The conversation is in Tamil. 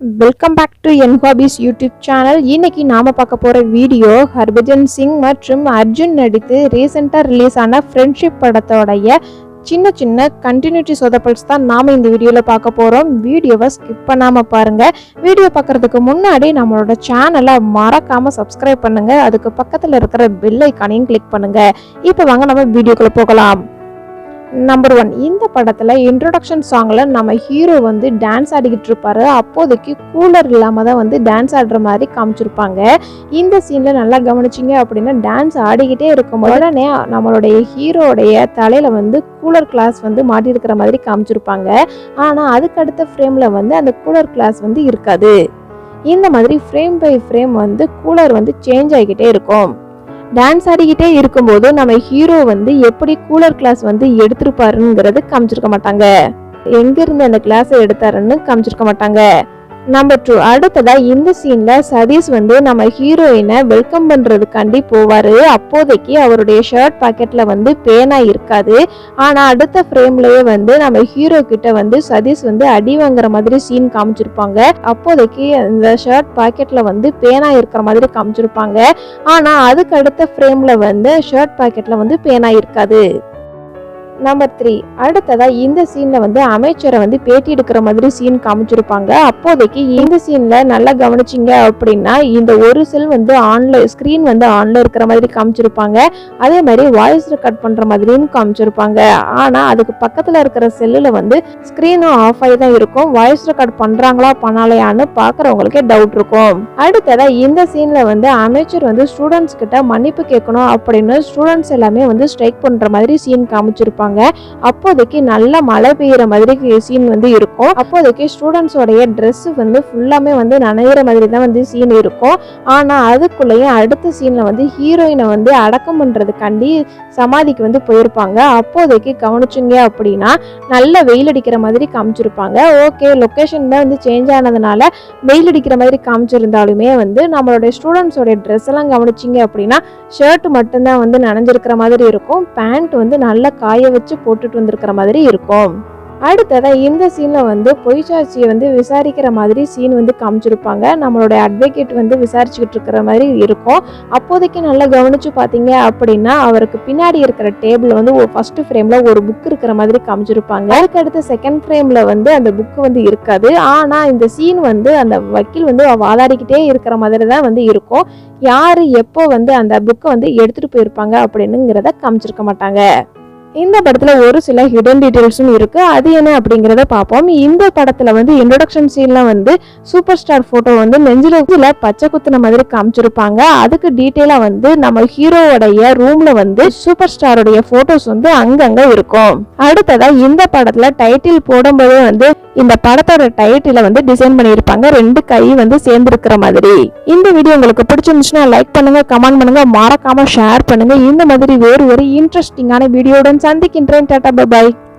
வெல்கம் பேக் டு என் ஹாபிஸ் யூடியூப் சேனல். இன்னைக்கு நாம பார்க்க போற வீடியோ ஹர்பஜன் சிங் மற்றும் அர்ஜுன் நடித்து ரீசெண்டாக ரிலீஸ் ஆன ஃப்ரெண்ட்ஷிப் படத்தோடைய சின்ன சின்ன கண்டினியூட்டி சொதப்பல்ஸ் தான் நாம இந்த வீடியோவில் பார்க்க போகிறோம். வீடியோவை ஸ்கிப் பண்ணாமல் பாருங்கள். வீடியோ பார்க்குறதுக்கு முன்னாடி நம்மளோட சேனலை மறக்காமல் சப்ஸ்கிரைப் பண்ணுங்கள். அதுக்கு பக்கத்தில் இருக்கிற பெல் ஐக்கானையும் கிளிக் பண்ணுங்கள். இப்போ வாங்க நம்ம வீடியோக்குள்ளே போகலாம். நம்பர் 1, இந்த படத்தில் இன்ட்ரோடக்ஷன் சாங்கில் நம்ம ஹீரோ வந்து டான்ஸ் ஆடிக்கிட்டு இருப்பாரு. அப்போதைக்கு கூலர் இல்லாமல் தான் வந்து டான்ஸ் ஆடுற மாதிரி காமிச்சிருப்பாங்க. இந்த சீனில் நல்லா கவனிச்சிங்க அப்படின்னா டான்ஸ் ஆடிக்கிட்டே இருக்கும் உடனே நம்மளுடைய ஹீரோடைய தலையில் வந்து கூலர் கிளாஸ் வந்து மாட்டியிருக்கிற மாதிரி காமிச்சிருப்பாங்க. ஆனால் அதுக்கு அடுத்த ஃப்ரேமில் வந்து அந்த கூலர் கிளாஸ் வந்து இருக்காது. இந்த மாதிரி ஃப்ரேம் பை ஃப்ரேம் வந்து கூலர் வந்து சேஞ்ச் ஆகிக்கிட்டே இருக்கும். டான்ஸ் ஆடிக்கிட்டே இருக்கும்போது நம்ம ஹீரோ வந்து எப்படி கூலர் கிளாஸ் வந்து எடுத்திருப்பாருங்கிறது காமிச்சிருக்க மாட்டாங்க. எங்கிருந்து அந்த கிளாஸை எடுத்தாருன்னு காமிச்சிருக்க மாட்டாங்க. நம்பர் 2, அடுத்ததா இந்த சீன்ல சதீஷ் வந்து நம்ம ஹீரோயினை வெல்கம் பண்றதுக்காண்டி போவாரு. அப்போதைக்கு அவருடைய ஷர்ட் பாக்கெட்ல வந்து பேனா இருக்காது. ஆனா அடுத்த ஃப்ரேம்லயே வந்து நம்ம ஹீரோ கிட்ட வந்து சதீஷ் வந்து அடி வாங்குற மாதிரி சீன் காமிச்சிருப்பாங்க. அப்போதைக்கு அந்த ஷர்ட் பாக்கெட்ல வந்து பேனா இருக்கிற மாதிரி காமிச்சிருப்பாங்க. ஆனா அதுக்கு அடுத்த ஃப்ரேம்ல வந்து ஷர்ட் பாக்கெட்ல வந்து பேனா இருக்காது. நம்பர் 3, அடுத்ததா இந்த சீன்ல வந்து அமைச்சரை வந்து பேட்டி எடுக்கிற மாதிரி சீன் காமிச்சிருப்பாங்க. அப்போதைக்கு இந்த சீன்ல நல்லா கவனிச்சிங்க அப்படின்னா இந்த ஒரு செல் வந்து ஸ்கிரீன் வந்து ஆன்ல இருக்கிற மாதிரி காமிச்சிருப்பாங்க. அதே மாதிரி வாய்ஸ் ரெக்கார்ட் பண்ற மாதிரியும் காமிச்சிருப்பாங்க. ஆனா அதுக்கு பக்கத்துல இருக்கிற செல்லுல வந்து ஸ்கிரீனும் ஆஃப் ஆகி தான் இருக்கும். வாய்ஸ் ரெக்கார்ட் பண்றாங்களா பண்ணலையான்னு பாக்குறவங்களுக்கே டவுட் இருக்கும். அடுத்ததா இந்த சீன்ல வந்து அமைச்சர் வந்து ஸ்டூடெண்ட்ஸ் கிட்ட மன்னிப்பு கேட்கணும் அப்படின்னு ஸ்டூடெண்ட்ஸ் எல்லாமே வந்து ஸ்ட்ரைக் பண்ற மாதிரி சீன் காமிச்சிருப்பாங்க. அப்போதைக்கு நல்ல மழை பெய்யற மாதிரி சீன் வந்து இருக்கும். அப்போதைக்கு ஸ்டூடெண்ட்ஸோடைய ட்ரெஸ் வந்து ஃபுல்லாமே வந்து நனையிற மாதிரி தான் வந்து சீன் இருக்கும். ஆனா அதுக்குள்ளேயும் அடுத்த சீன்ல வந்து ஹீரோயினை வந்து அடக்கம் பண்றதுக்காண்டி சமாதிக்கு வந்து போயிருப்பாங்க. அப்போதைக்கு கவனிச்சுங்க அப்படின்னா நல்ல வெயில் அடிக்கிற மாதிரி காமிச்சிருப்பாங்க. ஓகே, லொக்கேஷன் தான் வந்து சேஞ்ச் ஆனதுனால வெயில் அடிக்கிற மாதிரி காமிச்சிருந்தாலுமே வந்து நம்மளுடைய ஸ்டூடெண்ட்ஸோடைய ட்ரெஸ் எல்லாம் கவனிச்சிங்க அப்படின்னா ஷர்ட் மட்டும்தான் வந்து நனைஞ்சிருக்கிற மாதிரி இருக்கும். பேண்ட் வந்து நல்லா காய வச்சு போட்டுட்டு வந்திருக்கிற மாதிரி இருக்கும். அடுத்ததா இந்த சீன்ல வந்து பொய்ச்சாட்சியை வந்து விசாரிக்கிற மாதிரி சீன் வந்து காமிச்சிருப்பாங்க. நம்மளோட அட்வொகேட் வந்து விசாரிச்சுக்கிட்டு இருக்கிற மாதிரி இருக்கும். அப்போதைக்கு நல்லா கவனிச்சு பார்த்தீங்க அப்படின்னா அவருக்கு பின்னாடி இருக்கிற டேபிள் வந்து ஃபர்ஸ்ட் ஃப்ரேம்ல ஒரு புக் இருக்கிற மாதிரி காமிச்சிருப்பாங்க. அதுக்கு அடுத்து செகண்ட் ஃப்ரேம்ல வந்து அந்த புக் வந்து இருக்காது. ஆனா இந்த சீன் வந்து அந்த வக்கீல் வந்து வாதாடிக்கிட்டே இருக்கிற மாதிரி தான் வந்து இருக்கும். யாரு எப்போ வந்து அந்த புக்கை வந்து எடுத்துட்டு போயிருப்பாங்க அப்படின்னுங்கிறத காமிச்சிருக்க மாட்டாங்க. இந்த படத்துல ஒரு சில ஹிடன் டீடைல்ஸும் இருக்கு. அது என்ன அப்படிங்கறத பார்ப்போம். இந்த படத்துல வந்து இன்ட்ரோடக்ஷன் சீன்ல வந்து சூப்பர் ஸ்டார் போட்டோ வந்து நெஞ்சில பச்சை குத்துன மாதிரி காமிச்சிருப்பாங்க. அதுக்கு டீடைலா வந்து நம்ம ஹீரோவோடைய ரூம்ல வந்து சூப்பர் ஸ்டாரோடைய போட்டோஸ் வந்து அங்கங்க இருக்கும். அடுத்ததா இந்த படத்துல டைட்டில் போடும்போது வந்து இந்த படத்தோட டைட்டில வந்து டிசைன் பண்ணியிருப்பாங்க. 2 கை வந்து சேர்ந்து இருக்கிற மாதிரி. இந்த வீடியோ உங்களுக்கு பிடிச்சிருந்துச்சுன்னா லைக் பண்ணுங்க, கமெண்ட் பண்ணுங்க, மறக்காம ஷேர் பண்ணுங்க. இந்த மாதிரி வேறு ஒரு இன்ட்ரெஸ்டிங்கான வீடியோடன் சந்திக்கின்றேன். Tata, bye bye.